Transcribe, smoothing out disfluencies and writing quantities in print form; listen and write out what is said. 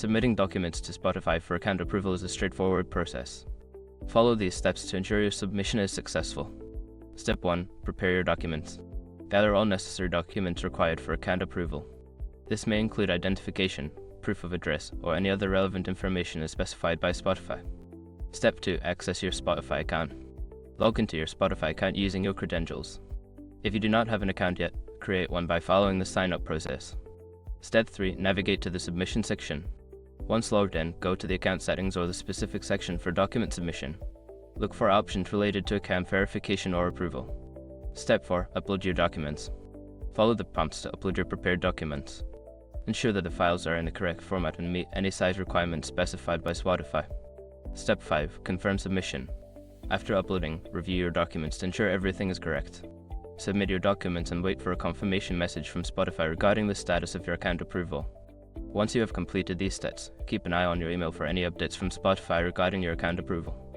Submitting documents to Spotify for account approval is a straightforward process. Follow these steps to ensure your submission is successful. Step 1. Prepare your documents. Gather all necessary documents required for account approval. This may include identification, proof of address, or any other relevant information as specified by Spotify. Step 2. Access your Spotify account. Log into your Spotify account using your credentials. If you do not have an account yet, create one by following the sign-up process. Step 3. Navigate to the submission section. Once logged in, go to the account settings or the specific section for document submission. Look for options related to account verification or approval. Step 4. Upload your documents. Follow the prompts to upload your prepared documents. Ensure that the files are in the correct format and meet any size requirements specified by Spotify. Step 5. Confirm submission. After uploading, review your documents to ensure everything is correct. Submit your documents and wait for a confirmation message from Spotify regarding the status of your account approval. Once you have completed these steps, keep an eye on your email for any updates from Spotify regarding your account approval.